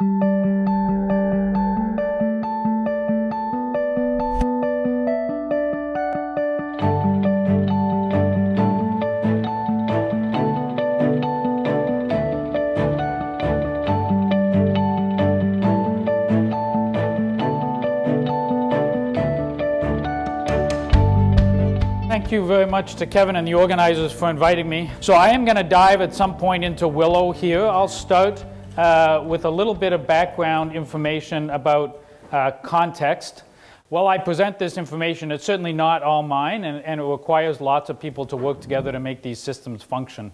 Thank you very much to Kevin and the organizers for inviting me. So I am going to dive at some point into Willow here. I'll start with a little bit of background information about context. While I present this information, it's certainly not all mine, and it requires lots of people to work together to make these systems function.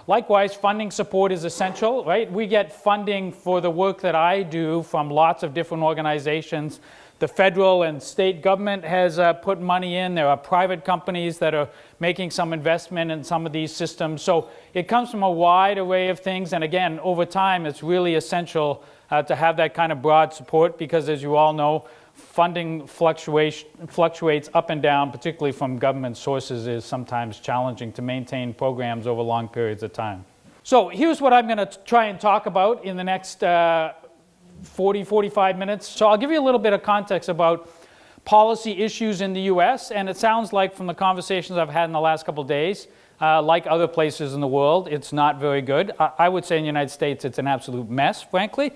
Likewise, funding support is essential, right? We get funding for the work that I do from lots of different organizations. The federal and state government has put money in. There are private companies that are making some investment in some of these systems. So it comes from a wide array of things. And again, over time, it's really essential to have that kind of broad support because, as you all know, funding fluctuates up and down, particularly from government sources, is sometimes challenging to maintain programs over long periods of time. So here's what I'm going to try and talk about in the next 45 minutes. So I'll give you a little bit of context about policy issues in the US, and it sounds like from the conversations I've had in the last couple of days, like other places in the world, it's not very good. I would say in the United States it's an absolute mess, frankly.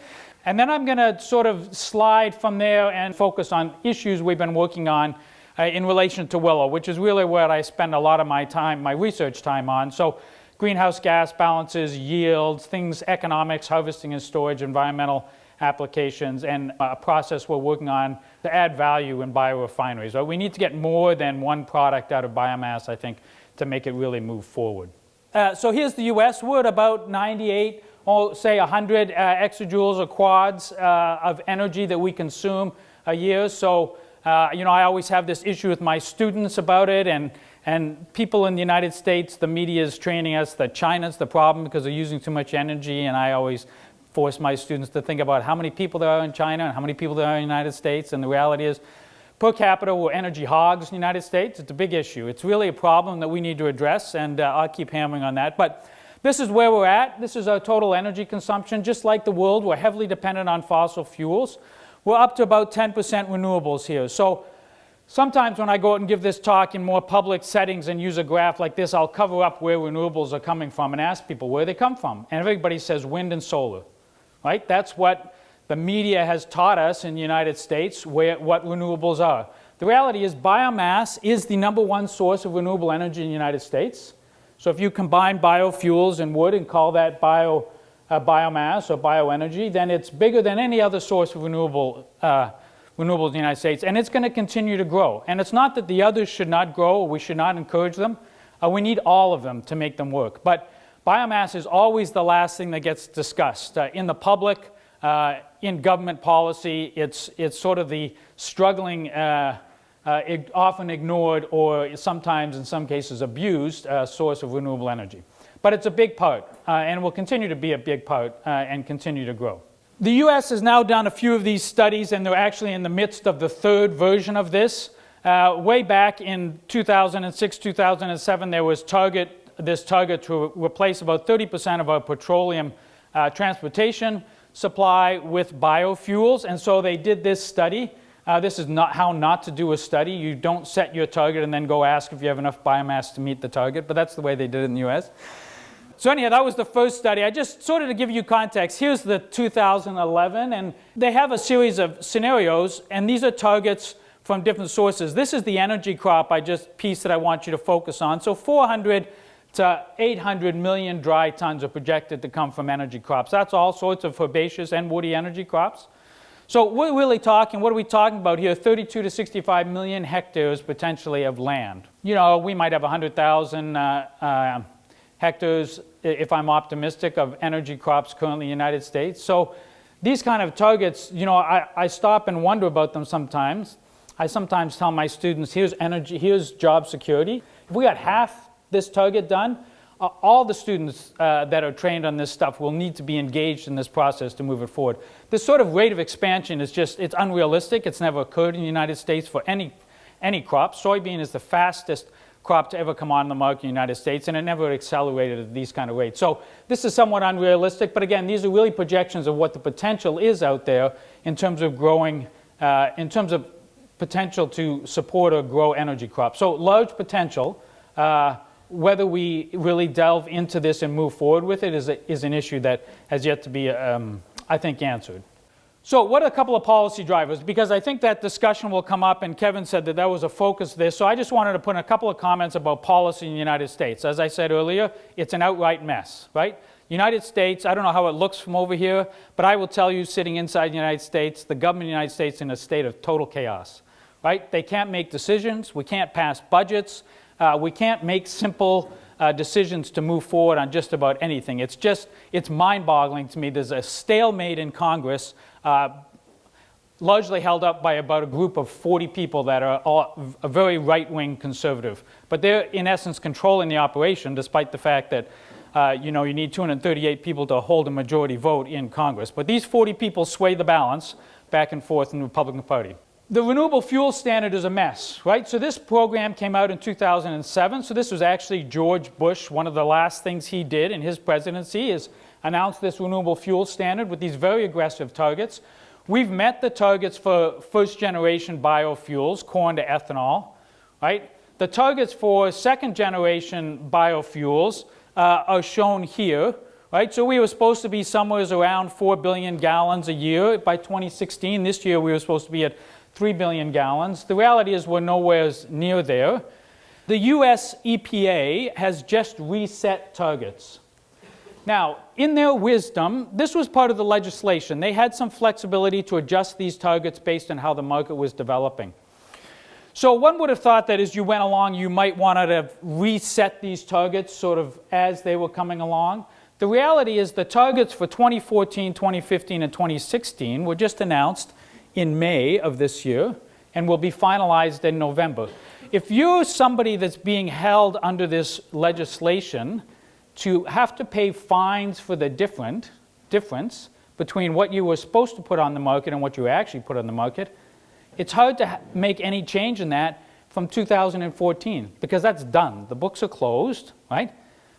And then I'm going to sort of slide from there and focus on issues we've been working on in relation to Willow, which is really where I spend a lot of my time, my research time on. So greenhouse gas balances, yields, things, economics, harvesting and storage, environmental applications, and a process we're working on to add value in biorefineries. Right? We need to get more than one product out of biomass, I think, to make it really move forward. So here's the US. We're at about 98, or say 100 exajoules or quads of energy that we consume a year. So, I always have this issue with my students about it, and people in the United States, the media is training us that China's the problem because they're using too much energy, and I always force my students to think about how many people there are in China and how many people there are in the United States. And the reality is, per capita, we're energy hogs in the United States. It's a big issue. It's really a problem that we need to address, and I'll keep hammering on that. But this is where we're at. This is our total energy consumption. Just like the world, we're heavily dependent on fossil fuels. We're up to about 10% renewables here. So sometimes when I go out and give this talk in more public settings and use a graph like this, I'll cover up where renewables are coming from and ask people where they come from. And everybody says wind and solar. Right? That's what the media has taught us in the United States, what renewables are. The reality is biomass is the #1 source of renewable energy in the United States. So if you combine biofuels and wood and call that biomass or bioenergy, then it's bigger than any other source of renewables in the United States. And it's going to continue to grow. And it's not that the others should not grow or we should not encourage them. We need all of them to make them work. But biomass is always the last thing that gets discussed. In the public, in government policy, it's sort of the struggling, often ignored, or sometimes in some cases abused source of renewable energy. But it's a big part, and will continue to be a big part and continue to grow. The US has now done a few of these studies, and they're actually in the midst of the third version of this. Way back in 2006, 2007, there was this target to replace about 30% of our petroleum transportation supply with biofuels. And so they did this study. This is not how not to do a study. You don't set your target and then go ask if you have enough biomass to meet the target, but that's the way they did it in the US. So anyhow, that was the first study. I just sort of to give you context, here's the 2011, and they have a series of scenarios, and these are targets from different sources. This is the energy crop piece that I want you to focus on. So 400 to 800 million dry tons are projected to come from energy crops. That's all sorts of herbaceous and woody energy crops. So we're really talking, what are we talking about here? 32 to 65 million hectares potentially of land. We might have 100,000 hectares, if I'm optimistic, of energy crops currently in the United States. So these kind of targets, I stop and wonder about them sometimes. I sometimes tell my students, here's job security. If we got half this target done, all the students that are trained on this stuff will need to be engaged in this process to move it forward. This sort of rate of expansion is it's unrealistic. It's never occurred in the United States for any crop. Soybean is the fastest crop to ever come on the market in the United States, and it never accelerated at these kind of rates. So this is somewhat unrealistic, but again, these are really projections of what the potential is out there in terms of growing, in terms of potential to support or grow energy crops. So large potential. Whether we really delve into this and move forward with it is an issue that has yet to be, I think, answered. So what are a couple of policy drivers? Because I think that discussion will come up, and Kevin said that was a focus of this. So I just wanted to put in a couple of comments about policy in the United States. As I said earlier, it's an outright mess, right? United States, I don't know how it looks from over here, but I will tell you, sitting inside the United States, the government of the United States is in a state of total chaos, right? They can't make decisions. We can't pass budgets. We can't make simple decisions to move forward on just about anything. It's mind-boggling to me. There's a stalemate in Congress, largely held up by about a group of 40 people that are all a very right-wing conservative. But they're, in essence, controlling the operation, despite the fact that you need 238 people to hold a majority vote in Congress. But these 40 people sway the balance back and forth in the Republican Party. The renewable fuel standard is a mess, right? So this program came out in 2007. So this was actually George Bush. One of the last things he did in his presidency is announce this renewable fuel standard with these very aggressive targets. We've met the targets for first-generation biofuels, corn to ethanol, right? The targets for second-generation biofuels are shown here, right? So we were supposed to be somewhere around 4 billion gallons a year by 2016. This year we were supposed to be at 3 billion gallons. The reality is we're nowhere near there. The US EPA has just reset targets. Now, in their wisdom, this was part of the legislation. They had some flexibility to adjust these targets based on how the market was developing. So one would have thought that as you went along, you might want to reset these targets sort of as they were coming along. The reality is the targets for 2014, 2015, and 2016 were just announced in May of this year and will be finalized in November. If you're somebody that's being held under this legislation to have to pay fines for the difference between what you were supposed to put on the market and what you actually put on the market, it's hard to make any change in that from 2014 because that's done. The books are closed, right?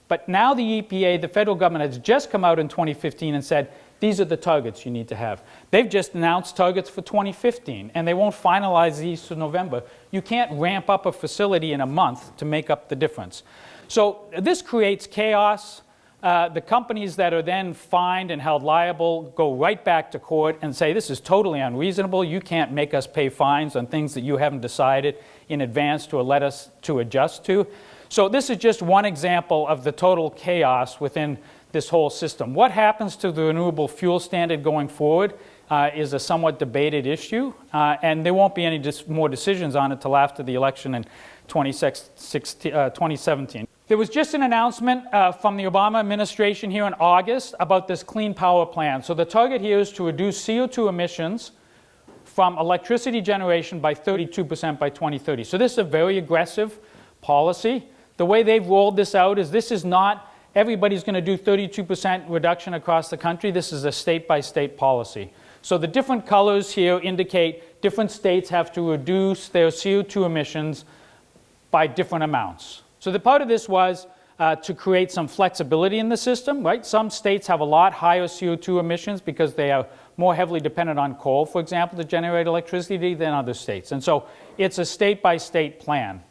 But now the EPA, the federal government, has just come out in 2015 and said, these are the targets you need to have. They've just announced targets for 2015, and they won't finalize these till November. You can't ramp up a facility in a month to make up the difference. So this creates chaos. The companies that are then fined and held liable go right back to court and say, this is totally unreasonable. You can't make us pay fines on things that you haven't decided in advance to let us to adjust to. So this is just one example of the total chaos within this whole system. What happens to the renewable fuel standard going forward is a somewhat debated issue, and there won't be any more decisions on it till after the election in 2017. There was just an announcement from the Obama administration here in August about this clean power plan. So the target here is to reduce CO2 emissions from electricity generation by 32% by 2030. So this is a very aggressive policy. The way they've rolled this out is this is not everybody's going to do 32% reduction across the country. This is a state-by-state policy. So the different colors here indicate different states have to reduce their CO2 emissions by different amounts. So the part of this was to create some flexibility in the system, right? Some states have a lot higher CO2 emissions because they are more heavily dependent on coal, for example, to generate electricity than other states. And so it's a state-by-state plan.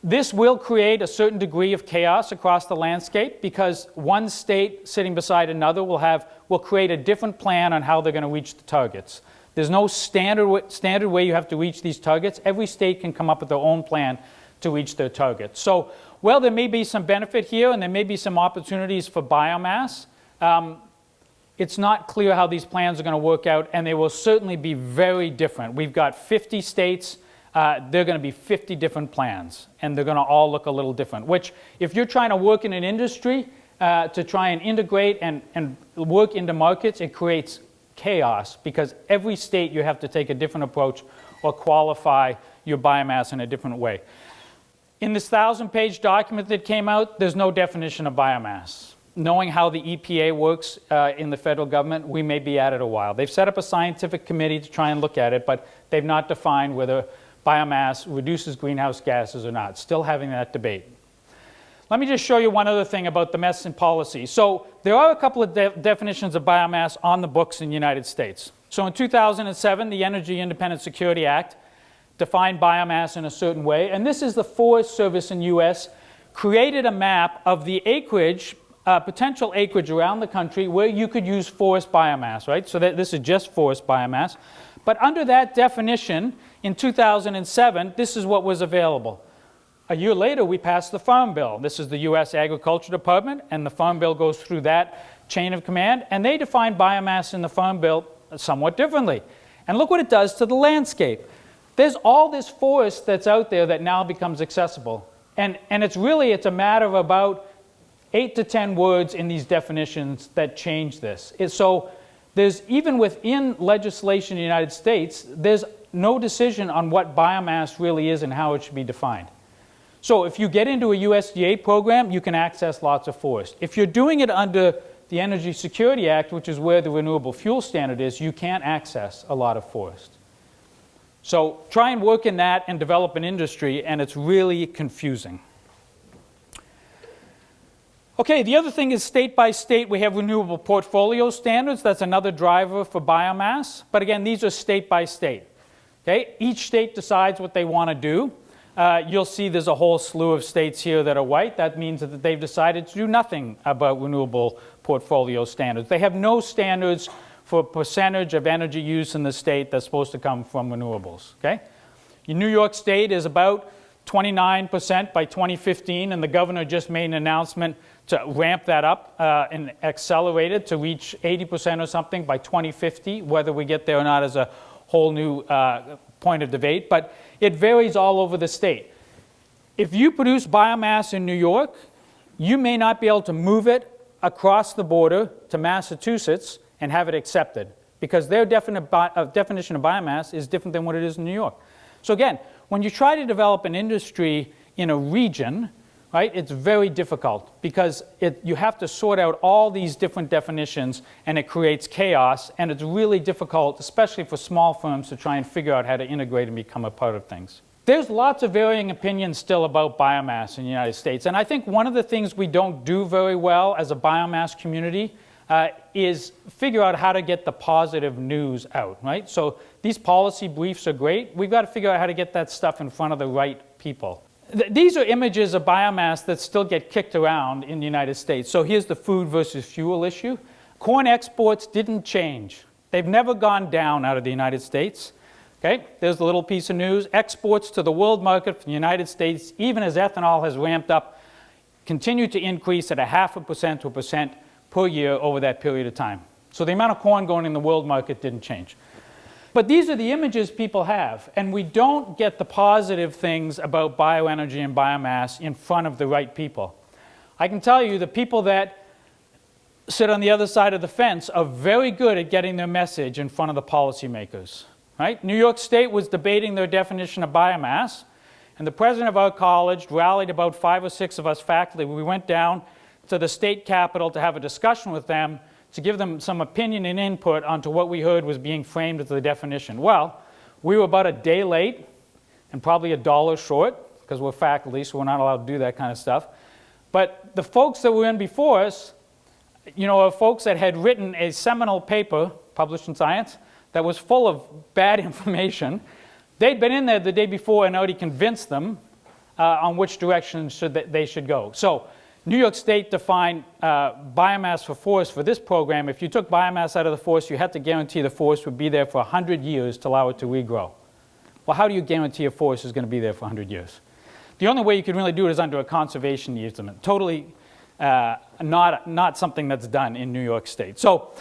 This will create a certain degree of chaos across the landscape because one state sitting beside another will create a different plan on how they're going to reach the targets. There's no standard way you have to reach these targets. Every state can come up with their own plan to reach their targets. So, well, there may be some benefit here and there may be some opportunities for biomass. It's not clear how these plans are going to work out, and they will certainly be very different. We've got 50 states. They're going to be 50 different plans, and they're going to all look a little different, which if you're trying to work in an industry to try and integrate and work into markets, it creates chaos because every state you have to take a different approach or qualify your biomass in a different way. In this 1,000-page document that came out, there's no definition of biomass. Knowing how the EPA works in the federal government, we may be at it a while. They've set up a scientific committee to try and look at it, but they've not defined whether biomass reduces greenhouse gases or not. Still having that debate. Let me just show you one other thing about the mess in policy. So there are a couple of definitions of biomass on the books in the United States. So in 2007, the Energy Independent Security Act defined biomass in a certain way, and this is the Forest Service in the US created a map of the acreage, potential acreage around the country where you could use forest biomass, right? So this is just forest biomass. But under that definition, in 2007, this is what was available. A year later, we passed the Farm Bill. This is the US Agriculture Department, and the Farm Bill goes through that chain of command, and they define biomass in the Farm Bill somewhat differently. And look what it does to the landscape. There's all this forest that's out there that now becomes accessible. And it's a matter of about 8 to 10 words in these definitions that change this. So there's, even within legislation in the United States, there's no decision on what biomass really is and how it should be defined. So if you get into a USDA program, you can access lots of forest. If you're doing it under the Energy Security Act, which is where the renewable fuel standard is, you can't access a lot of forest. So try and work in that and develop an industry, and it's really confusing. Okay, the other thing is state by state, we have renewable portfolio standards. That's another driver for biomass. But again, these are state by state. Okay? Each state decides what they want to do. You'll see there's a whole slew of states here that are white. That means that they've decided to do nothing about renewable portfolio standards. They have no standards for percentage of energy use in the state that's supposed to come from renewables. Okay? In New York State is about 29% by 2015, and the governor just made an announcement to ramp that up and accelerate it to reach 80% or something by 2050. Whether we get there or not is a whole new point of debate, but it varies all over the state. If you produce biomass in New York, you may not be able to move it across the border to Massachusetts and have it accepted, because their definition of biomass is different than what it is in New York. So again, when you try to develop an industry in a region, right, it's very difficult, because you have to sort out all these different definitions, and it creates chaos, and it's really difficult, especially for small firms, to try and figure out how to integrate and become a part of things. There's lots of varying opinions still about biomass in the United States, and I think one of the things we don't do very well as a biomass community is figure out how to get the positive news out, right? So these policy briefs are great. We've got to figure out how to get that stuff in front of the right people. These are images of biomass that still get kicked around in the United States. So here's the food versus fuel issue. Corn exports didn't change. They've never gone down out of the United States. Okay, there's a little piece of news. Exports to the world market from the United States, even as ethanol has ramped up, continue to increase at 0.5% to 1% per year over that period of time. So the amount of corn going in the world market didn't change. But these are the images people have, and we don't get the positive things about bioenergy and biomass in front of the right people. I can tell you the people that sit on the other side of the fence are very good at getting their message in front of the policymakers. Right? New York State was debating their definition of biomass, and the president of our college rallied about 5 or 6 of us faculty. We went down to the state capitol to have a discussion with them, to give them some opinion and input onto what we heard was being framed as the definition. Well, we were about a day late and probably $1 short, because we're faculty, so we're not allowed to do that kind of stuff. But the folks that were in before us, you know, are folks that had written a seminal paper published in Science that was full of bad information. They'd been in there the day before and already convinced them on which direction they should go. So New York State defined biomass for forest for this program. If you took biomass out of the forest, you had to guarantee the forest would be there for 100 years to allow it to regrow. Well, how do you guarantee a forest is going to be there for 100 years? The only way you can really do it is under a conservation easement. Totally not something that's done in New York State. So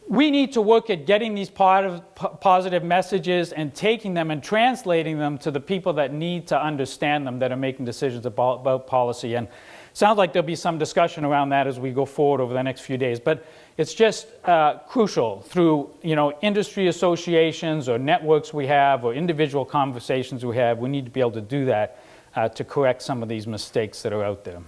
we need to work at getting these positive messages and taking them and translating them to the people that need to understand them, that are making decisions about policy. And it sounds like there'll be some discussion around that as we go forward over the next few days. But it's just crucial through, you know, industry associations or networks we have or individual conversations we have. We need to be able to do that to correct some of these mistakes that are out there.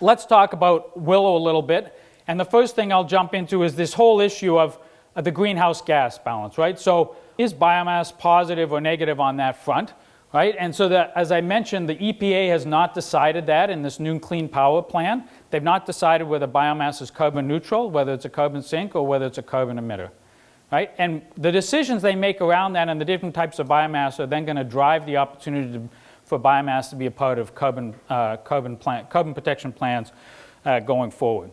Let's talk about Willow a little bit. And the first thing I'll jump into is this whole issue of the greenhouse gas balance, right? So is biomass positive or negative on that front? right? And so that, as I mentioned, the EPA has not decided that in this new Clean Power Plan. They've not decided whether biomass is carbon neutral, whether it's a carbon sink, or whether it's a carbon emitter, right? And the decisions they make around that and the different types of biomass are then going to drive the opportunity for biomass to be a part of carbon protection plans going forward.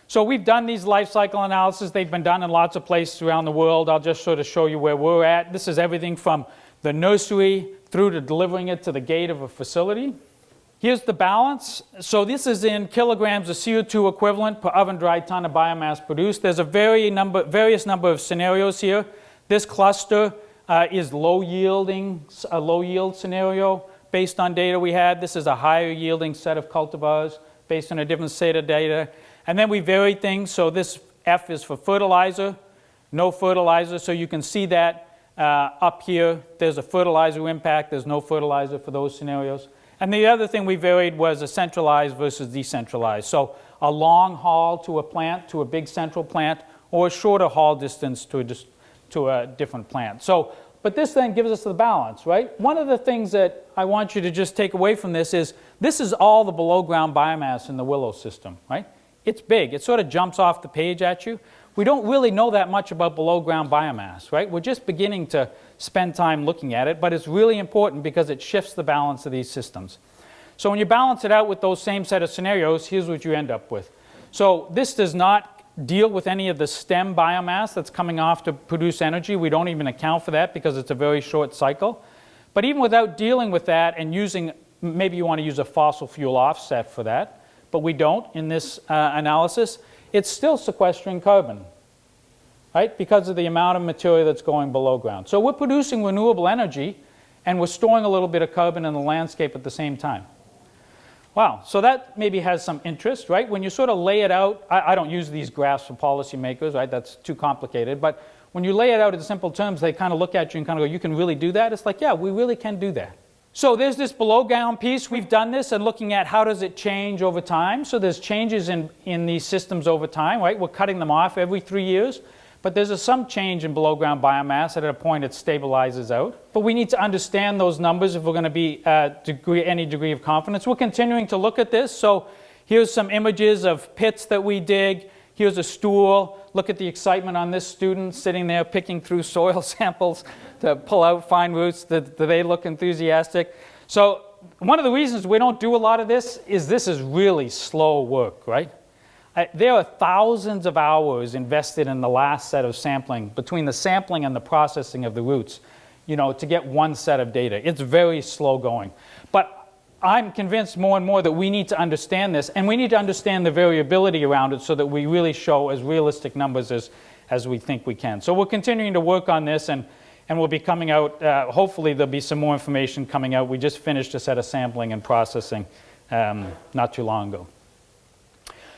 So we've done these life cycle analyses. They've been done in lots of places around the world. I'll just sort of show you where we're at. This is everything from the nursery through to delivering it to the gate of a facility. Here's the balance. So this is in kilograms of CO2 equivalent per oven-dried ton of biomass produced. There's a various number of scenarios here. This cluster is a low-yield scenario based on data we had. This is a higher-yielding set of cultivars based on a different set of data. And then we varied things. So this F is for fertilizer, no fertilizer. So you can see that up here. There's a fertilizer impact. There's no fertilizer for those scenarios. And the other thing we varied was a centralized versus decentralized. So a long haul to a plant, to a big central plant, or a shorter haul distance to a different plant. So, but this then gives us the balance, right? One of the things that I want you to just take away from this is all the below ground biomass in the Willow system, right? It's big. It sort of jumps off the page at you. We don't really know that much about below ground biomass, right? We're just beginning to spend time looking at it, but it's really important because it shifts the balance of these systems. So when you balance it out with those same set of scenarios, here's what you end up with. So this does not deal with any of the stem biomass that's coming off to produce energy. We don't even account for that because it's a very short cycle. But even without dealing with that and using, maybe you want to use a fossil fuel offset for that, but we don't in this analysis, it's still sequestering carbon, right? Because of the amount of material that's going below ground. So we're producing renewable energy and we're storing a little bit of carbon in the landscape at the same time. Wow, so that maybe has some interest, right? When you sort of lay it out, I don't use these graphs for policymakers, right? That's too complicated. But when you lay it out in simple terms, they kind of look at you and kind of go, you can really do that? It's like, yeah, we really can do that. So there's this below ground piece. We've done this and looking at how does it change over time. So there's changes in these systems over time, right? We're cutting them off every 3 years. But there's some change in below ground biomass. At a point it stabilizes out. But we need to understand those numbers if we're going to be any degree of confidence. We're continuing to look at this. So here's some images of pits that we dig. Here's a stool. Look at the excitement on this student sitting there picking through soil samples to pull out fine roots. Do they look enthusiastic? So one of the reasons we don't do a lot of this is really slow work, right? There are thousands of hours invested in the last set of sampling, between the sampling and the processing of the roots, to get one set of data. It's very slow going. But I'm convinced more and more that we need to understand this, and we need to understand the variability around it so that we really show as realistic numbers as we think we can. So we're continuing to work on this, and we'll be coming out, hopefully there'll be some more information coming out. We just finished a set of sampling and processing not too long ago.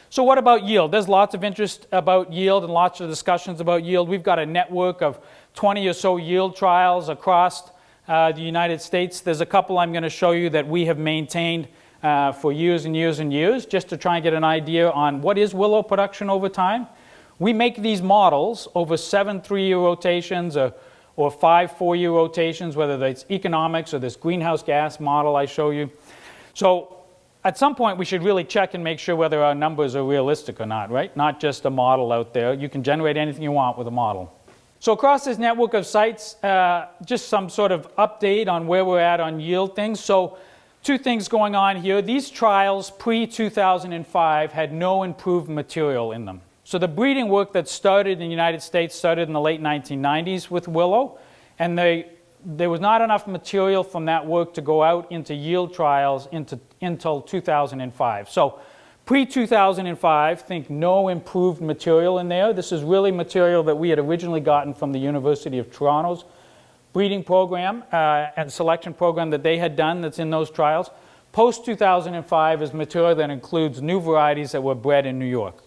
So what about yield? There's lots of interest about yield and lots of discussions about yield. We've got a network of 20 or so yield trials across the United States. There's a couple I'm going to show you that we have maintained for years and years and years, just to try and get an idea on what is willow production over time. We make these models over 7 3-year rotations or 5 4-year rotations, whether it's economics or this greenhouse gas model I show you. So at some point, we should really check and make sure whether our numbers are realistic or not, right? Not just a model out there. You can generate anything you want with a model. So across this network of sites, just some sort of update on where we're at on yield things. So 2 things going on here. These trials pre-2005 had no improved material in them. So the breeding work that started in the United States started in the late 1990s with willow, and there was not enough material from that work to go out into yield trials until 2005. So pre-2005, think no improved material in there. This is really material that we had originally gotten from the University of Toronto's breeding program and selection program that they had done that's in those trials. Post-2005 is material that includes new varieties that were bred in New York.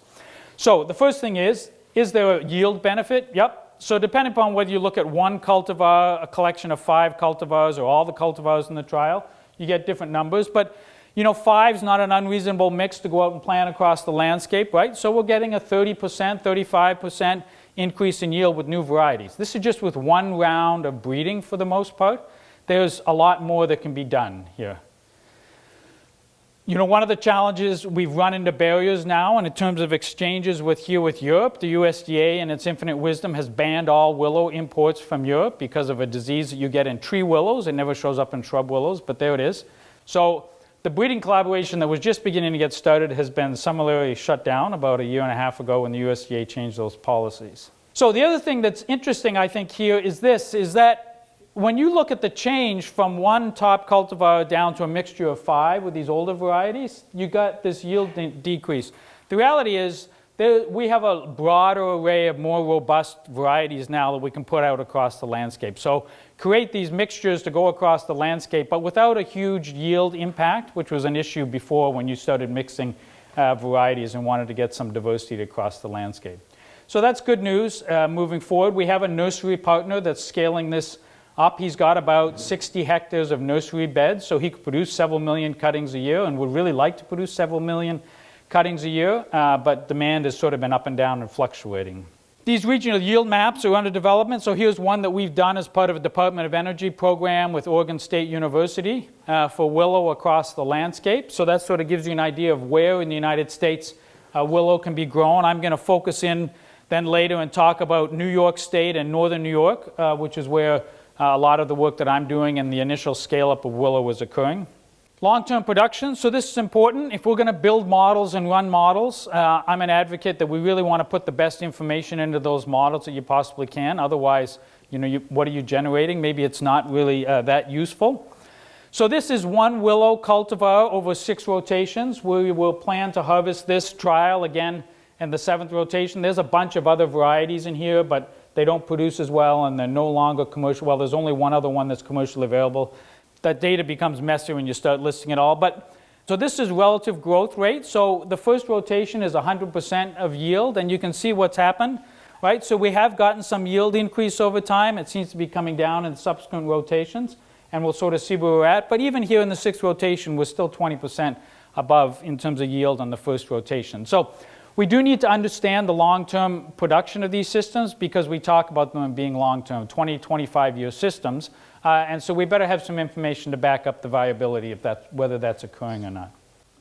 So the first thing is there a yield benefit? Yep. So depending upon whether you look at one cultivar, a collection of 5 cultivars, or all the cultivars in the trial, you get different numbers. But 5 is not an unreasonable mix to go out and plant across the landscape, right? So we're getting a 30%, 35% increase in yield with new varieties. This is just with one round of breeding for the most part. there's a lot more that can be done here. You know, one of the challenges, we've run into barriers now, and in terms of exchanges with Europe, the USDA in its infinite wisdom has banned all willow imports from Europe because of a disease that you get in tree willows. It never shows up in shrub willows, but there it is. So the breeding collaboration that was just beginning to get started has been summarily shut down about a year and a half ago when the USDA changed those policies. So the other thing that's interesting, I think, here is this, is that when you look at the change from one top cultivar down to a mixture of 5 with these older varieties, you got this yield decrease. The reality is we have a broader array of more robust varieties now that we can put out across the landscape. So create these mixtures to go across the landscape, but without a huge yield impact, which was an issue before when you started mixing varieties and wanted to get some diversity across the landscape. So that's good news moving forward. We have a nursery partner that's scaling this up. He's got about 60 hectares of nursery beds, so he could produce several million cuttings a year and would really like to produce several million cuttings a year, but demand has sort of been up and down and fluctuating. These regional yield maps are under development, so here's one that we've done as part of a Department of Energy program with Oregon State University for willow across the landscape. So that sort of gives you an idea of where in the United States willow can be grown. I'm going to focus in then later and talk about New York State and northern New York, which is where a lot of the work that I'm doing and the initial scale-up of willow is occurring. Long-term production, so this is important. If we're going to build models and run models, I'm an advocate that we really want to put the best information into those models that you possibly can. Otherwise, you know, what are you generating? Maybe it's not really that useful. So this is one willow cultivar over 6 rotations. We will plan to harvest this trial again in the 7th rotation. There's a bunch of other varieties in here, but they don't produce as well, and they're no longer commercial. Well, there's only one other one that's commercially available. That data becomes messy when you start listing it all. But so this is relative growth rate. So the first rotation is 100% of yield, and you can see what's happened, right? So we have gotten some yield increase over time. It seems to be coming down in subsequent rotations, and we'll sort of see where we're at. But even here in the 6th rotation, we're still 20% above in terms of yield on the first rotation. So we do need to understand the long-term production of these systems because we talk about them being long-term, 20, 25-year systems. And so we better have some information to back up the viability of that, whether that's occurring or not.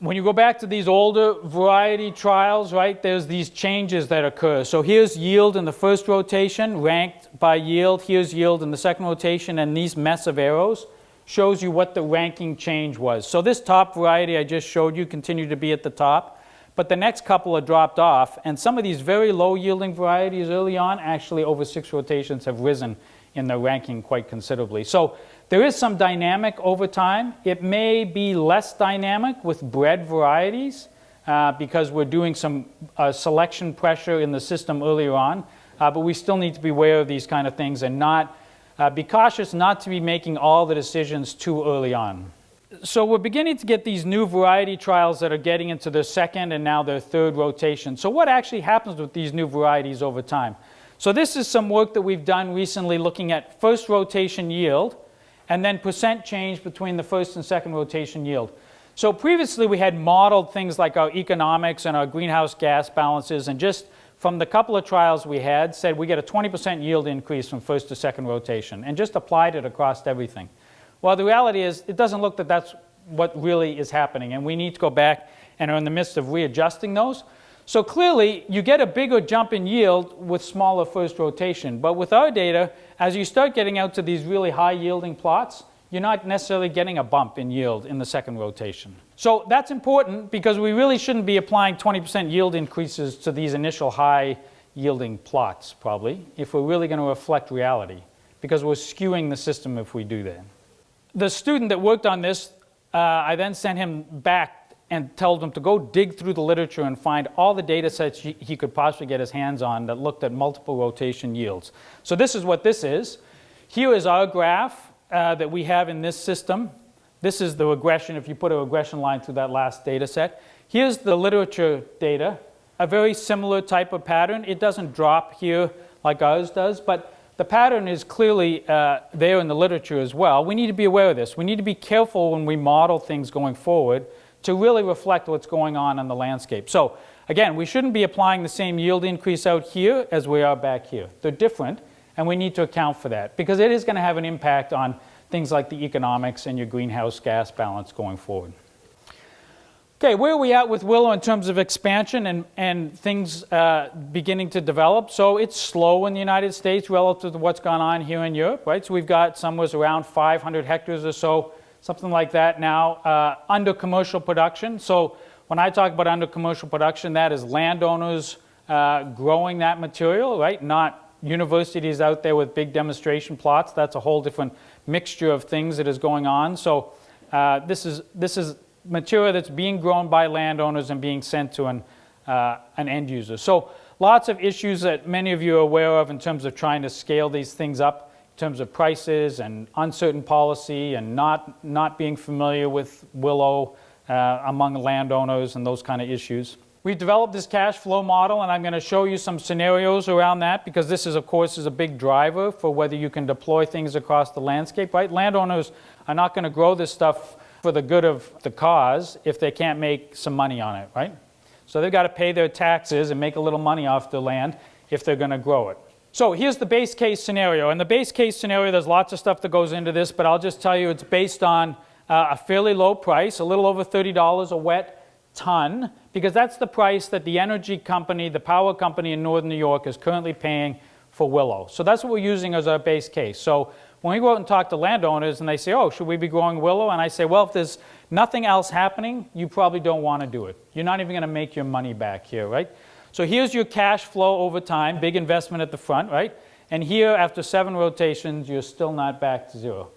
When you go back to these older variety trials, right, there's these changes that occur. So here's yield in the first rotation, ranked by yield. Here's yield in the second rotation, and these mess of arrows shows you what the ranking change was. So this top variety I just showed you continued to be at the top. But the next couple are dropped off, and some of these very low-yielding varieties early on, actually over 6 rotations, have risen in their ranking quite considerably. So there is some dynamic over time. It may be less dynamic with bred varieties because we're doing some selection pressure in the system earlier on, but we still need to be aware of these kind of things and not be cautious not to be making all the decisions too early on. So we're beginning to get these new variety trials that are getting into their 2nd and now their 3rd rotation. So what actually happens with these new varieties over time? So this is some work that we've done recently looking at first rotation yield and then percent change between the first and second rotation yield. So previously we had modeled things like our economics and our greenhouse gas balances, and just from the couple of trials we had said we get a 20% yield increase from first to second rotation and just applied it across everything. Well, the reality is it doesn't look that that's what really is happening, and we need to go back and are in the midst of readjusting those. So clearly, you get a bigger jump in yield with smaller first rotation. But with our data, as you start getting out to these really high-yielding plots, you're not necessarily getting a bump in yield in the second rotation. So that's important because we really shouldn't be applying 20% yield increases to these initial high-yielding plots, probably, if we're really going to reflect reality, because we're skewing the system if we do that. The student that worked on this, I then sent him back and told him to go dig through the literature and find all the data sets he could possibly get his hands on that looked at multiple rotation yields. So this is what this is. Here is our graph that we have in this system. This is the regression, if you put a regression line through that last data set. Here's the literature data, a very similar type of pattern. It doesn't drop here like ours does, but the pattern is clearly there in the literature as well. We need to be aware of this. We need to be careful when we model things going forward to really reflect what's going on the landscape. So again, we shouldn't be applying the same yield increase out here as we are back here. They're different, and we need to account for that because it is going to have an impact on things like the economics and your greenhouse gas balance going forward. Okay, where are we at with Willow in terms of expansion and things beginning to develop? So it's slow in the United States relative to what's gone on here in Europe, right? So we've got somewhere around 500 hectares or so, something like that now, under commercial production. So when I talk about under commercial production, that is landowners growing that material, right? Not universities out there with big demonstration plots. That's a whole different mixture of things that is going on. So this is material that's being grown by landowners and being sent to an end user. So lots of issues that many of you are aware of in terms of trying to scale these things up in terms of prices and uncertain policy and not being familiar with Willow among landowners and those kind of issues. We've developed this cash flow model, and I'm going to show you some scenarios around that, because this is, of course, a big driver for whether you can deploy things across the landscape, right? Landowners are not going to grow this stuff for the good of the cause if they can't make some money on it, right? So they've got to pay their taxes and make a little money off the land if they're going to grow it. So here's the base case scenario. In the base case scenario, there's lots of stuff that goes into this, but I'll just tell you it's based on a fairly low price, a little over $30 a wet ton, because that's the price that the energy company, the power company in northern New York is currently paying for Willow. So that's what we're using as our base case. So when we go out and talk to landowners and they say, oh, should we be growing Willow? And I say, well, if there's nothing else happening, you probably don't want to do it. You're not even going to make your money back here, right? So here's your cash flow over time, big investment at the front, right? And here, after 7 rotations, you're still not back to zero.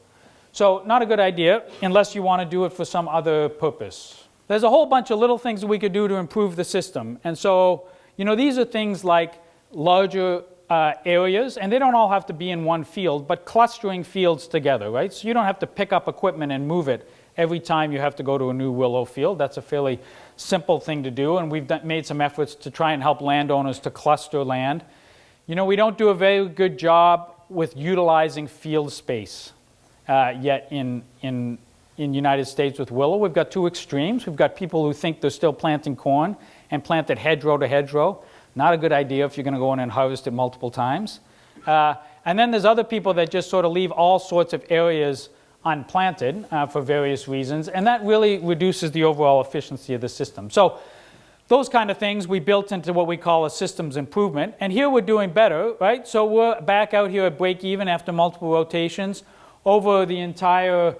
So not a good idea unless you want to do it for some other purpose. There's a whole bunch of little things that we could do to improve the system. And so, these are things like larger areas, and they don't all have to be in one field, but clustering fields together, right? So you don't have to pick up equipment and move it every time you have to go to a new Willow field. That's a fairly simple thing to do, and we've made some efforts to try and help landowners to cluster land. We don't do a very good job with utilizing field space yet in United States with Willow. We've got two extremes. We've got people who think they're still planting corn and plant it hedgerow to hedgerow. Not a good idea if you're going to go in and harvest it multiple times. And then there's other people that just sort of leave all sorts of areas unplanted for various reasons, and that really reduces the overall efficiency of the system. So those kind of things we built into what we call a systems improvement, and here we're doing better, right? So we're back out here at break even after multiple rotations. Over the entire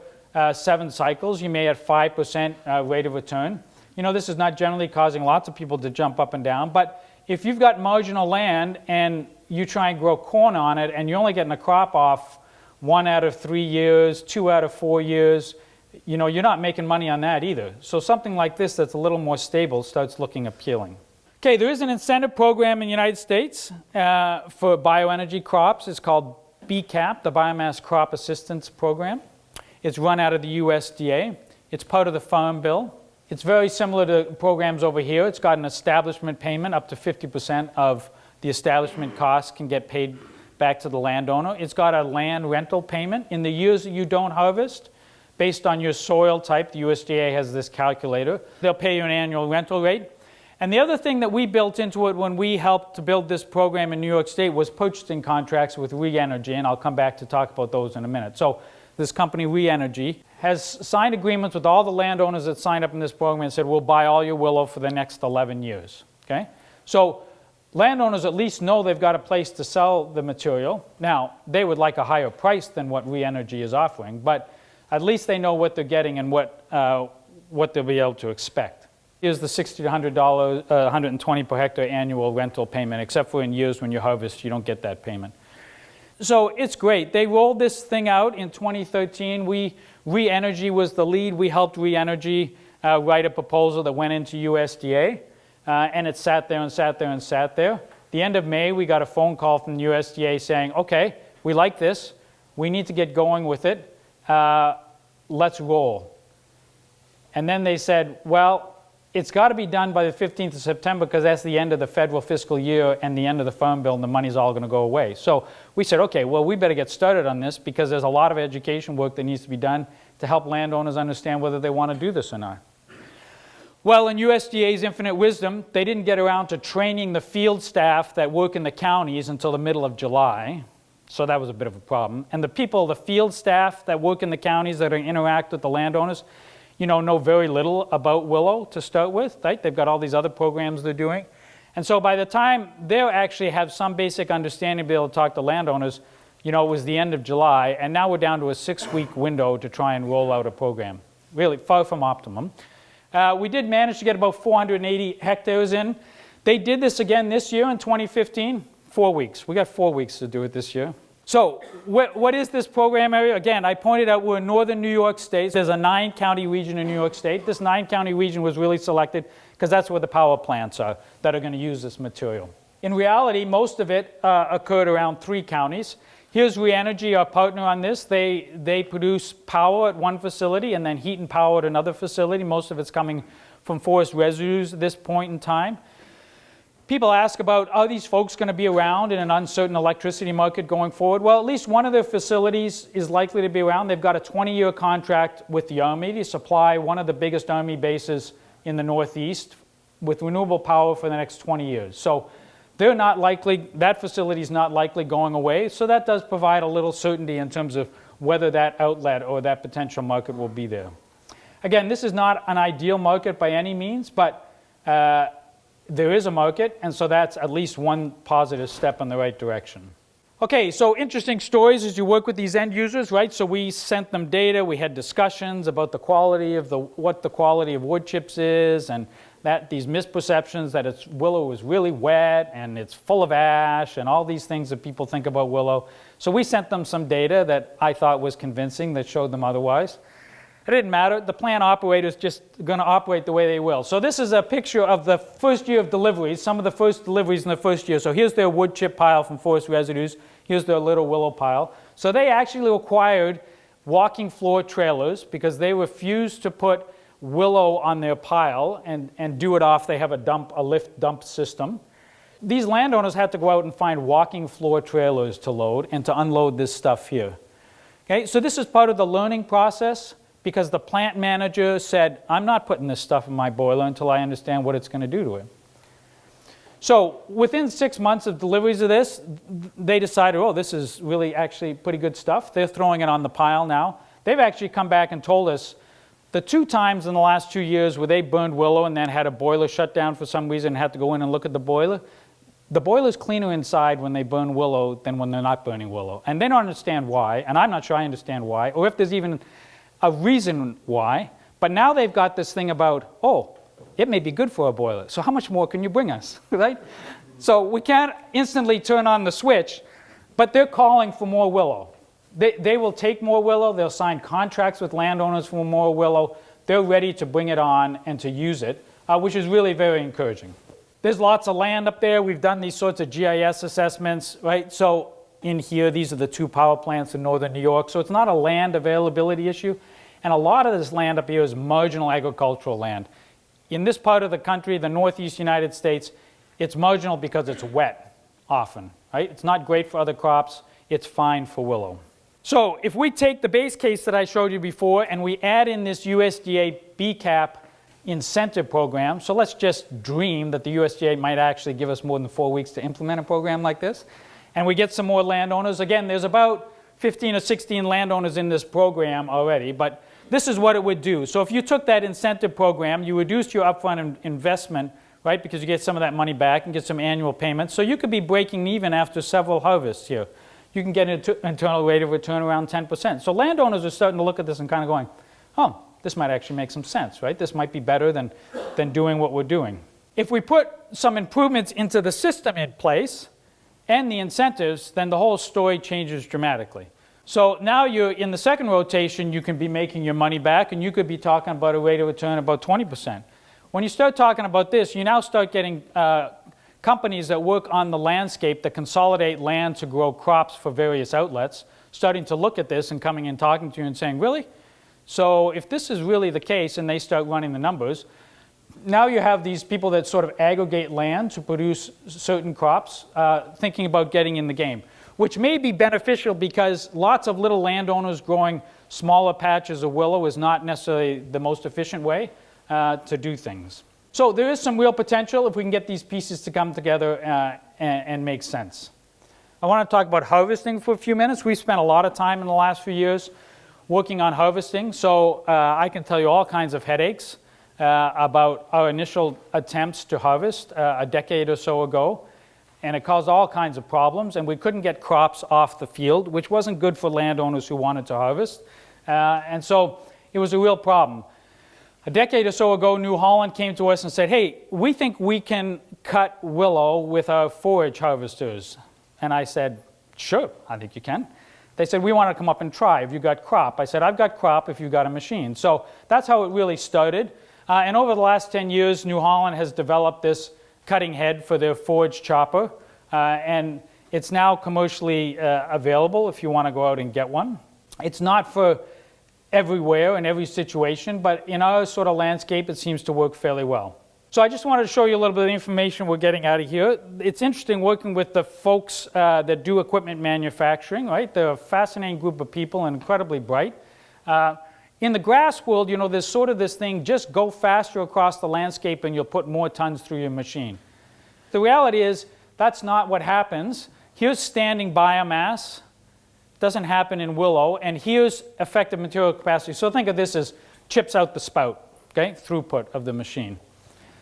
7 cycles, you may have 5% rate of return. This is not generally causing lots of people to jump up and down, but if you've got marginal land and you try and grow corn on it and you're only getting a crop off 1 out of 3 years, 2 out of 4 years, you're not making money on that either. So something like this that's a little more stable starts looking appealing. Okay, there is an incentive program in the United States for bioenergy crops. It's called BCAP, the Biomass Crop Assistance Program. It's run out of the USDA. It's part of the Farm Bill. It's very similar to programs over here. It's got an establishment payment. Up to 50% of the establishment costs can get paid back to the landowner. It's got a land rental payment in the years that you don't harvest. Based on your soil type, the USDA has this calculator. They'll pay you an annual rental rate. And the other thing that we built into it when we helped to build this program in New York State was purchasing contracts with ReEnergy, and I'll come back to talk about those in a minute. So this company, ReEnergy, has signed agreements with all the landowners that signed up in this program and said, we'll buy all your Willow for the next 11 years. Okay? So landowners at least know they've got a place to sell the material. Now, they would like a higher price than what ReEnergy is offering, but at least they know what they're getting and what they'll be able to expect. Here's the $60 to $100, $120 per hectare annual rental payment, except for in years when you harvest, you don't get that payment. So it's great. They rolled this thing out in 2013. ReEnergy was the lead. We helped ReEnergy write a proposal that went into USDA, and it sat there and sat there and sat there. The end of May, we got a phone call from the USDA saying, okay, we like this. We need to get going with it. Let's roll. And then they said, well, it's got to be done by the 15th of September because that's the end of the federal fiscal year and the end of the Farm Bill, and the money's all going to go away. So we said, okay, well, we better get started on this because there's a lot of education work that needs to be done to help landowners understand whether they want to do this or not. Well, in USDA's infinite wisdom, they didn't get around to training the field staff that work in the counties until the middle of July. So that was a bit of a problem. And the people, the field staff that work in the counties that interact with the landowners, know very little about Willow to start with, right? They've got all these other programs they're doing. And so by the time they actually have some basic understanding to be able to talk to landowners, it was the end of July, and now we're down to a 6-week window to try and roll out a program. Really far from optimum. We did manage to get about 480 hectares in. They did this again this year in 2015. 4 weeks. We got 4 weeks to do it this year. So what is this program area? Again, I pointed out we're in northern New York State. There's a 9-county region in New York State. This 9-county region was really selected because that's where the power plants are that are going to use this material. In reality, most of it occurred around 3 counties. Here's Reenergy, our partner on this. They produce power at one facility and then heat and power at another facility. Most of it's coming from forest residues at this point in time. People ask about, are these folks going to be around in an uncertain electricity market going forward? Well, at least one of their facilities is likely to be around. They've got a 20-year contract with the Army to supply one of the biggest Army bases in the Northeast with renewable power for the next 20 years. So they're not likely, that facility is not likely going away. So that does provide a little certainty in terms of whether that outlet or that potential market will be there. Again, this is not an ideal market by any means, but there is a market, and so that's at least one positive step in the right direction. Okay, so interesting stories as you work with these end users, right? So we sent them data, we had discussions about the quality of what the quality of wood chips is, and that these misperceptions that willow is really wet and it's full of ash and all these things that people think about willow. So we sent them some data that I thought was convincing that showed them otherwise. It didn't matter. The plant operator's just going to operate the way they will. So this is a picture of the first year of deliveries, some of the first deliveries in the first year. So here's their wood chip pile from forest residues. Here's their little willow pile. So they actually required walking floor trailers because they refused to put willow on their pile and do it off. They have a lift dump system. These landowners had to go out and find walking floor trailers to load and to unload this stuff here. Okay, so this is part of the learning process, because the plant manager said, I'm not putting this stuff in my boiler until I understand what it's going to do to it. So within 6 months of deliveries of this, they decided, oh, this is really actually pretty good stuff. They're throwing it on the pile now. They've actually come back and told us the 2 times in the last 2 years where they burned willow and then had a boiler shut down for some reason and had to go in and look at the boiler's cleaner inside when they burn willow than when they're not burning willow. And they don't understand why, and I'm not sure I understand why, or if there's even a reason why, but now they've got this thing about, oh, it may be good for a boiler, so how much more can you bring us, right? So we can't instantly turn on the switch, but they're calling for more willow. They will take more willow, they'll sign contracts with landowners for more willow, they're ready to bring it on and to use it, which is really very encouraging. There's lots of land up there, we've done these sorts of GIS assessments, right? So in here, these are the 2 power plants in northern New York, so it's not a land availability issue. And a lot of this land up here is marginal agricultural land. In this part of the country, the Northeast United States, it's marginal because it's wet often, right? It's not great for other crops, it's fine for willow. So if we take the base case that I showed you before and we add in this USDA BCAP incentive program, so let's just dream that the USDA might actually give us more than 4 weeks to implement a program like this, and we get some more landowners. Again, there's about 15 or 16 landowners in this program already, but this is what it would do. So if you took that incentive program, you reduced your upfront investment, right, because you get some of that money back and get some annual payments. So you could be breaking even after several harvests here. You can get an internal rate of return around 10%. So landowners are starting to look at this and kind of going, oh, this might actually make some sense, right? This might be better than doing what we're doing. If we put some improvements into the system in place and the incentives, then the whole story changes dramatically. So now you're in the second rotation, you can be making your money back, and you could be talking about a rate of return about 20%. When you start talking about this, you now start getting companies that work on the landscape that consolidate land to grow crops for various outlets, starting to look at this and coming and talking to you and saying, really? So if this is really the case and they start running the numbers, now you have these people that sort of aggregate land to produce certain crops, thinking about getting in the game, which may be beneficial because lots of little landowners growing smaller patches of willow is not necessarily the most efficient way to do things. So there is some real potential if we can get these pieces to come together and make sense. I want to talk about harvesting for a few minutes. We've spent a lot of time in the last few years working on harvesting, so I can tell you all kinds of headaches about our initial attempts to harvest a decade or so ago, and it caused all kinds of problems, and we couldn't get crops off the field, which wasn't good for landowners who wanted to harvest, and so it was a real problem. A decade or so ago, New Holland came to us and said, hey, we think we can cut willow with our forage harvesters. And I said, sure, I think you can. They said, we want to come up and try. Have you got crop? I said, I've got crop if you've got a machine. So that's how it really started. And over the last 10 years, New Holland has developed this cutting head for their forage chopper. And it's now commercially available if you want to go out and get one. It's not for everywhere in every situation, but in our sort of landscape, it seems to work fairly well. So I just wanted to show you a little bit of the information we're getting out of here. It's interesting working with the folks that do equipment manufacturing, right? They're a fascinating group of people and incredibly bright. In the grass world, you know, there's sort of this thing, just go faster across the landscape and you'll put more tons through your machine. The reality is that's not what happens. Here's standing biomass. Doesn't happen in willow, and here's effective material capacity. So think of this as chips out the spout, okay, throughput of the machine.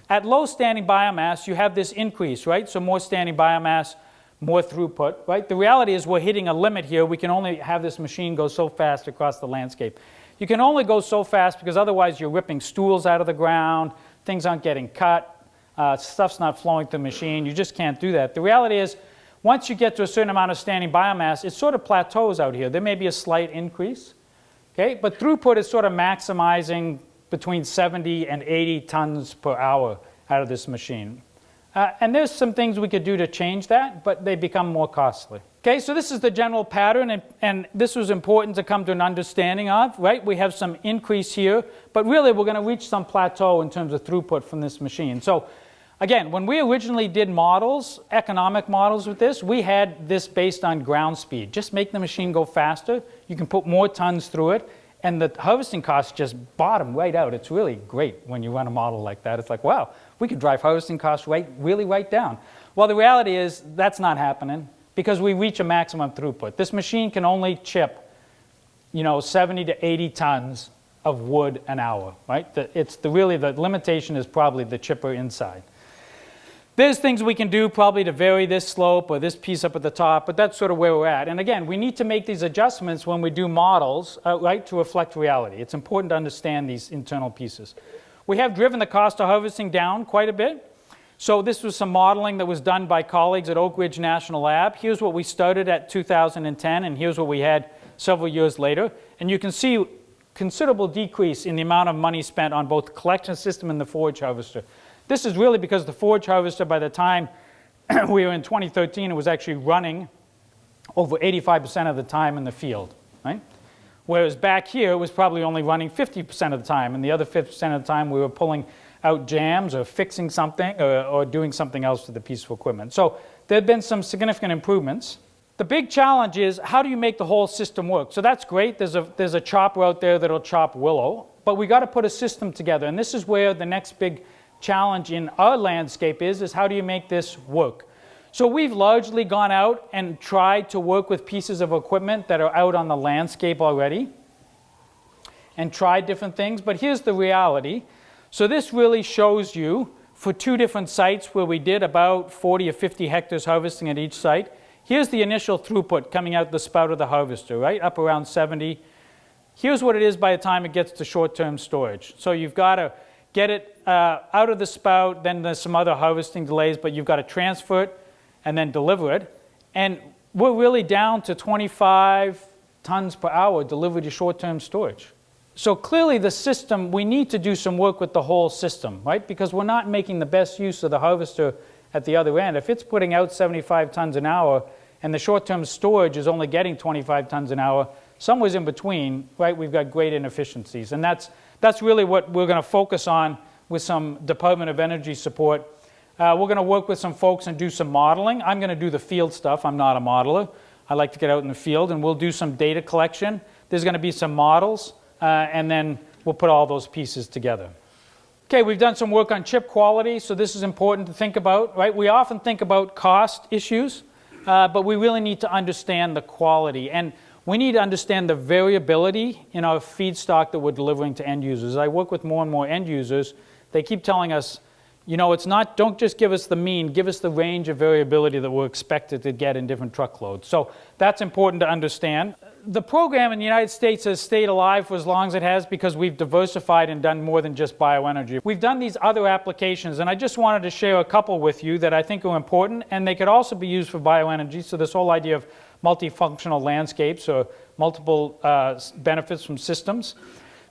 At low standing biomass, you have this increase, right? So more standing biomass, more throughput, right? The reality is we're hitting a limit here. We can only have this machine go so fast across the landscape. You can only go so fast because otherwise you're ripping stools out of the ground, things aren't getting cut, stuff's not flowing through the machine. You just can't do that. The reality is, once you get to a certain amount of standing biomass, it sort of plateaus out here. There may be a slight increase, okay? But throughput is sort of maximizing between 70 and 80 tons per hour out of this machine. And there's some things we could do to change that, but they become more costly. Okay, so this is the general pattern, and this was important to come to an understanding of, right? We have some increase here, but really we're going to reach some plateau in terms of throughput from this machine. So again, when we originally did models, economic models with this, we had this based on ground speed. Just make the machine go faster. You can put more tons through it, and the harvesting costs just bottom right out. It's really great when you run a model like that. It's like, wow, we could drive harvesting costs really right down. Well, the reality is that's not happening because we reach a maximum throughput. This machine can only chip, 70 to 80 tons of wood an hour, right? Really the limitation is probably the chipper inside. There's things we can do probably to vary this slope or this piece up at the top, but that's sort of where we're at. And again, we need to make these adjustments when we do models, right, to reflect reality. It's important to understand these internal pieces. We have driven the cost of harvesting down quite a bit. So this was some modeling that was done by colleagues at Oak Ridge National Lab. Here's what we started at 2010, and here's what we had several years later. And you can see considerable decrease in the amount of money spent on both the collection system and the forage harvester. This is really because the forage harvester, by the time we were in 2013, it was actually running over 85% of the time in the field, right? Whereas back here, it was probably only running 50% of the time, and the other 50% of the time we were pulling out jams or fixing something or doing something else with the piece of equipment. So there have been some significant improvements. The big challenge is how do you make the whole system work? So that's great. There's a chopper out there that'll chop willow, but we got to put a system together, and this is where the next big challenge in our landscape is how do you make this work? So we've largely gone out and tried to work with pieces of equipment that are out on the landscape already and tried different things, but here's the reality. So this really shows you for two different sites where we did about 40 or 50 hectares harvesting at each site. Here's the initial throughput coming out the spout of the harvester, right, up around 70. Here's what it is by the time it gets to short-term storage. So you've got to get it out of the spout, then there's some other harvesting delays, but you've got to transfer it and then deliver it. And we're really down to 25 tons per hour delivered to short-term storage. So clearly the system, we need to do some work with the whole system, right? Because we're not making the best use of the harvester at the other end. If it's putting out 75 tons an hour and the short-term storage is only getting 25 tons an hour, somewhere in between, right, we've got great inefficiencies. And that's really what we're going to focus on with some Department of Energy support. We're going to work with some folks and do some modeling. I'm going to do the field stuff. I'm not a modeler. I like to get out in the field, and we'll do some data collection. There's going to be some models, and then we'll put all those pieces together. Okay, we've done some work on chip quality, so this is important to think about, right? We often think about cost issues, but we really need to understand the quality. And we need to understand the variability in our feedstock that we're delivering to end users. As I work with more and more end users, they keep telling us, it's not, don't just give us the mean, give us the range of variability that we're expected to get in different truckloads. So that's important to understand. The program in the United States has stayed alive for as long as it has because we've diversified and done more than just bioenergy. We've done these other applications, and I just wanted to share a couple with you that I think are important, and they could also be used for bioenergy. So this whole idea of multifunctional landscapes or multiple benefits from systems.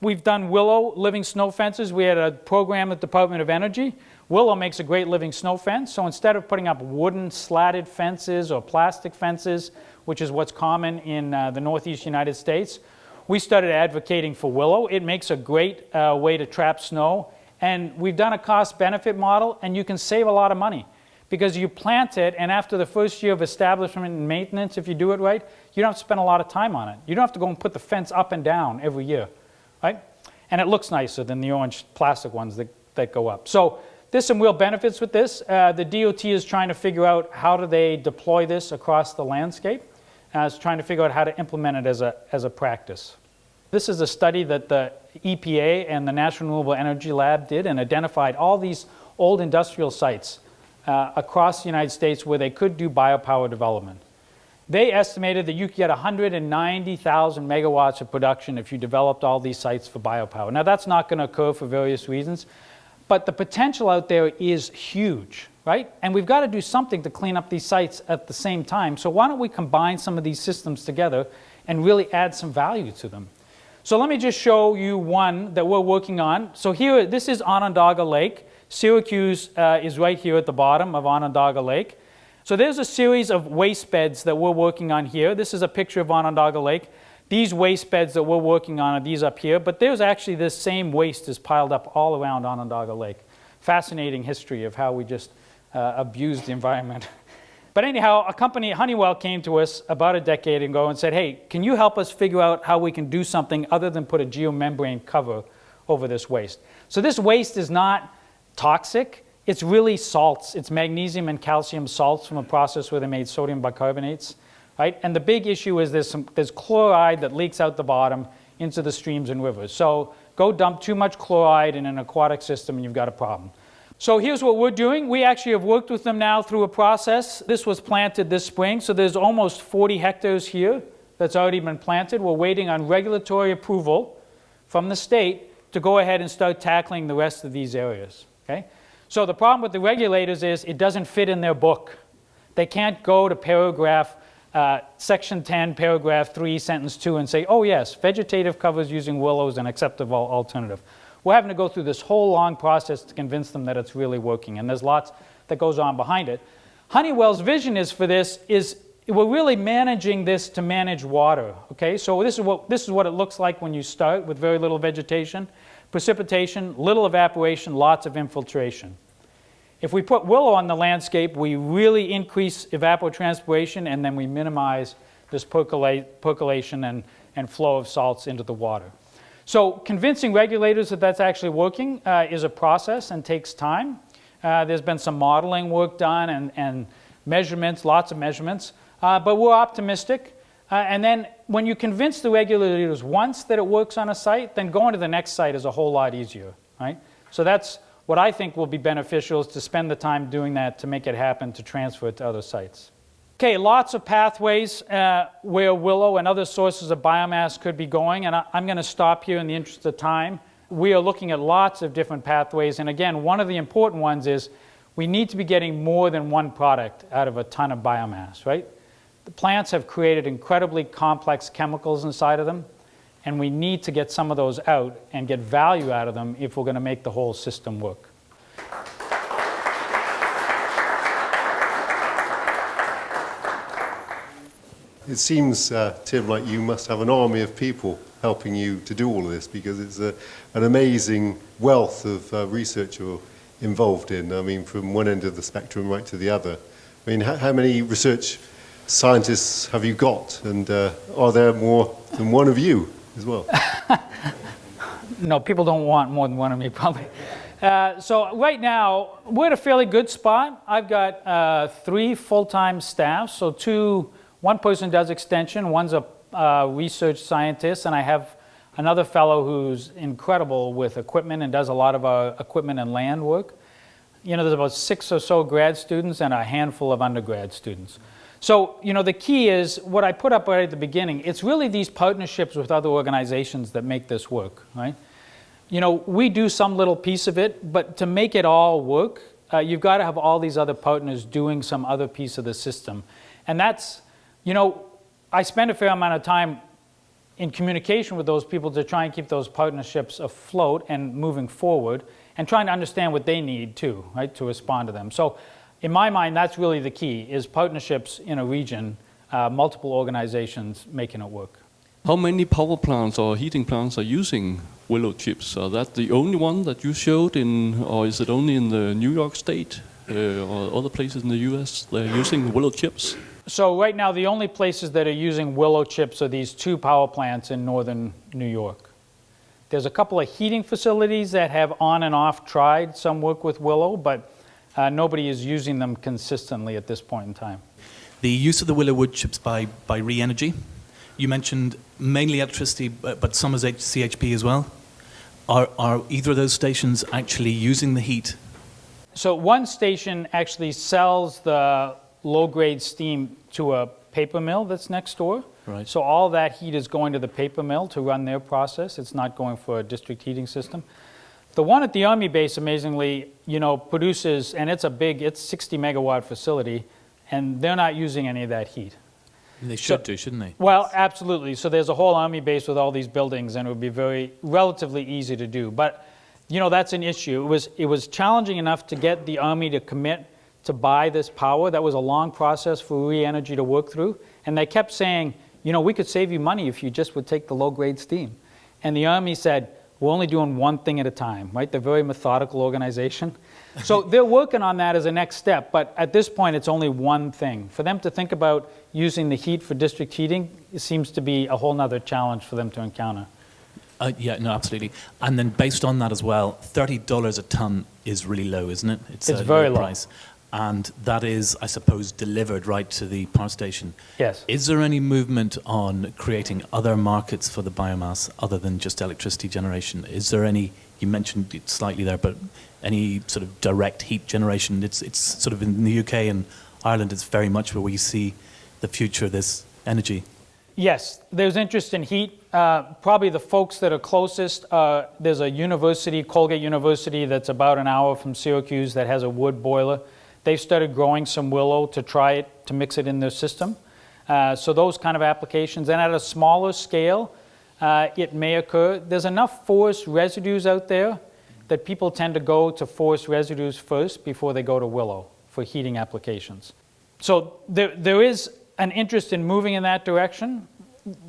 We've done Willow living snow fences. We had a program at the Department of Energy. Willow makes a great living snow fence. So instead of putting up wooden slatted fences or plastic fences, which is what's common in the Northeast United States, we started advocating for Willow. It makes a great way to trap snow. And we've done a cost-benefit model, and you can save a lot of money because you plant it, and after the first year of establishment and maintenance, if you do it right, you don't have to spend a lot of time on it. You don't have to go and put the fence up and down every year, right? And it looks nicer than the orange plastic ones that go up. So there's some real benefits with this. The DOT is trying to figure out how do they deploy this across the landscape. It's trying to figure out how to implement it as a practice. This is a study that the EPA and the National Renewable Energy Lab did and identified all these old industrial sites across the United States where they could do biopower development. They estimated that you could get 190,000 megawatts of production if you developed all these sites for biopower. Now that's not going to occur for various reasons, but the potential out there is huge, right? And we've got to do something to clean up these sites at the same time. So why don't we combine some of these systems together and really add some value to them? So let me just show you one that we're working on. So here, this is Onondaga Lake. Syracuse is right here at the bottom of Onondaga Lake. So there's a series of waste beds that we're working on here. This is a picture of Onondaga Lake. These waste beds that we're working on are these up here, but there's actually this same waste is piled up all around Onondaga Lake. Fascinating history of how we just abused the environment. But anyhow, a company, Honeywell, came to us about a decade ago and said, hey, can you help us figure out how we can do something other than put a geomembrane cover over this waste? So this waste is not toxic. It's really salts. It's magnesium and calcium salts from a process where they made sodium bicarbonates, right? And the big issue is there's chloride that leaks out the bottom into the streams and rivers. So go dump too much chloride in an aquatic system and you've got a problem. So here's what we're doing. We actually have worked with them now through a process. This was planted this spring, so there's almost 40 hectares here that's already been planted. We're waiting on regulatory approval from the state to go ahead and start tackling the rest of these areas. Okay? So the problem with the regulators is it doesn't fit in their book. They can't go to paragraph section 10, paragraph 3, sentence 2 and say, oh yes, vegetative covers using willow is an acceptable alternative. We're having to go through this whole long process to convince them that it's really working, and there's lots that goes on behind it. Honeywell's vision is for this is we're really managing this to manage water. Okay, so this is what it looks like when you start with very little vegetation, precipitation, little evaporation, lots of infiltration. If we put willow on the landscape, we really increase evapotranspiration, and then we minimize this percolation and flow of salts into the water. So convincing regulators that that's actually working is a process and takes time. There's been some modeling work done and measurements, lots of measurements, but we're optimistic. And then when you convince the regulators once that it works on a site, then going to the next site is a whole lot easier, right? So that's what I think will be beneficial, is to spend the time doing that to make it happen, to transfer it to other sites. Okay, lots of pathways where willow and other sources of biomass could be going, and I'm going to stop here in the interest of time. We are looking at lots of different pathways, and again, one of the important ones is we need to be getting more than one product out of a ton of biomass, right? The plants have created incredibly complex chemicals inside of them, and we need to get some of those out and get value out of them if we're going to make the whole system work. It seems, Tim, like you must have an army of people helping you to do all of this, because it's an amazing wealth of research you're involved in. I mean, from one end of the spectrum right to the other. I mean, how many research scientists have you got? And are there more than one of you as well? No, people don't want more than one of me, probably. So right now, we're at a fairly good spot. I've got 3 full-time staff, so one person does extension, one's a research scientist, and I have another fellow who's incredible with equipment and does a lot of our equipment and land work. You know, there's about 6 or so grad students and a handful of undergrad students. So, you know, the key is what I put up right at the beginning. It's really these partnerships with other organizations that make this work, right? You know, we do some little piece of it, but to make it all work, you've got to have all these other partners doing some other piece of the system. And that's, you know, I spend a fair amount of time in communication with those people to try and keep those partnerships afloat and moving forward and trying to understand what they need too, right, to respond to them. So in my mind, that's really the key, is partnerships in a region, multiple organizations making it work. How many power plants or heating plants are using Willow chips? Are that the only one that you showed in, or is it only in the New York State or other places in the US they're using Willow chips? So right now, the only places that are using Willow chips are these 2 power plants in northern New York. There's a couple of heating facilities that have on and off tried some work with Willow, but nobody is using them consistently at this point in time. The use of the Willow wood chips by Re-Energy, you mentioned mainly electricity, but some as CHP as well. Are either of those stations actually using the heat? So one station actually sells the low-grade steam to a paper mill that's next door. Right. So all that heat is going to the paper mill to run their process. It's not going for a district heating system. The one at the Army base, amazingly, you know, produces, and it's 60 megawatt facility, and they're not using any of that heat. They should do, shouldn't they? Well, absolutely. So there's a whole Army base with all these buildings, and it would be relatively easy to do. But, you know, that's an issue. It was challenging enough to get the Army to commit to buy this power. That was a long process for Re-Energy to work through. And they kept saying, you know, we could save you money if you just would take the low-grade steam. And the Army said, we're only doing one thing at a time, right? They're a very methodical organization. So they're working on that as a next step, but at this point, it's only one thing. For them to think about using the heat for district heating, it seems to be a whole nother challenge for them to encounter. Yeah, no, absolutely. And then based on that as well, $30 a ton is really low, isn't it? It's very low. Price. And that is, I suppose, delivered right to the power station. Yes. Is there any movement on creating other markets for the biomass other than just electricity generation? Is there any, you mentioned it slightly there, but any sort of direct heat generation? It's sort of in the UK and Ireland, it's very much where we see the future of this energy. Yes, there's interest in heat. Probably the folks that are closest, there's a university, Colgate University, that's about an hour from Syracuse that has a wood boiler. They've started growing some willow to try it, to mix it in their system. So those kind of applications. And at a smaller scale, it may occur. There's enough forest residues out there that people tend to go to forest residues first before they go to willow for heating applications. So there is an interest in moving in that direction.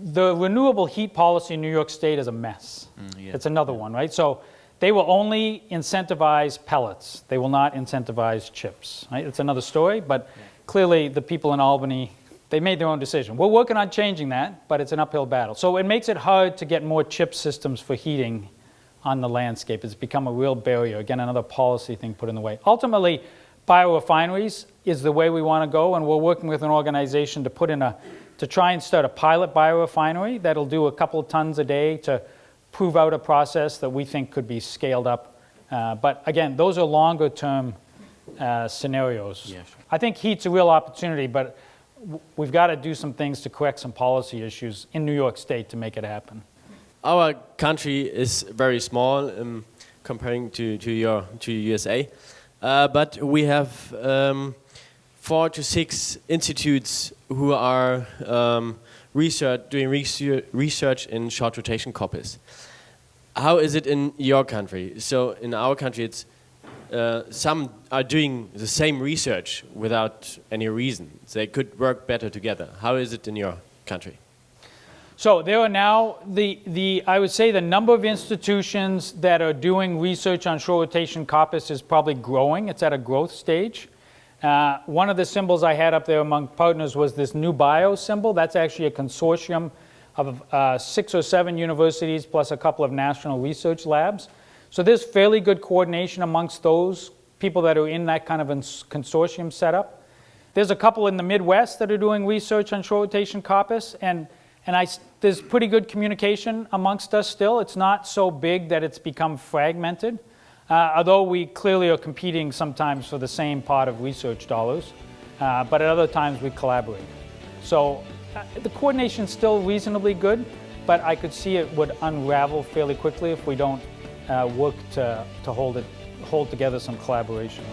The renewable heat policy in New York State is a mess. Yeah. It's another one, right? So they will only incentivize pellets. They will not incentivize chips, right? It's another story, but clearly the people in Albany, they made their own decision. We're working on changing that, but it's an uphill battle. So it makes it hard to get more chip systems for heating on the landscape. It's become a real barrier. Again, another policy thing put in the way. Ultimately, biorefineries is the way we want to go, and we're working with an organization to try and start a pilot biorefinery that'll do a couple of tons a day to prove out a process that we think could be scaled up. But again, those are longer term scenarios. Yeah, sure. I think heat's a real opportunity, but we've got to do some things to correct some policy issues in New York State to make it happen. Our country is very small comparing to USA, but we have 4 to 6 institutes who are doing research in short rotation copies. How is it in your country? So in our country, it's some are doing the same research without any reason. They could work better together. How is it in your country? So there are now, I would say the number of institutions that are doing research on short rotation coppice is probably growing. It's at a growth stage. One of the symbols I had up there among partners was this New Bio symbol. That's actually a consortium of 6 or 7 universities plus a couple of national research labs. So there's fairly good coordination amongst those people that are in that kind of a consortium setup. There's a couple in the Midwest that are doing research on short rotation COPPUS, and there's pretty good communication amongst us still. It's not so big that it's become fragmented, although we clearly are competing sometimes for the same pot of research dollars, but at other times we collaborate. So the coordination's still reasonably good, but I could see it would unravel fairly quickly if we don't work to hold together some collaboration.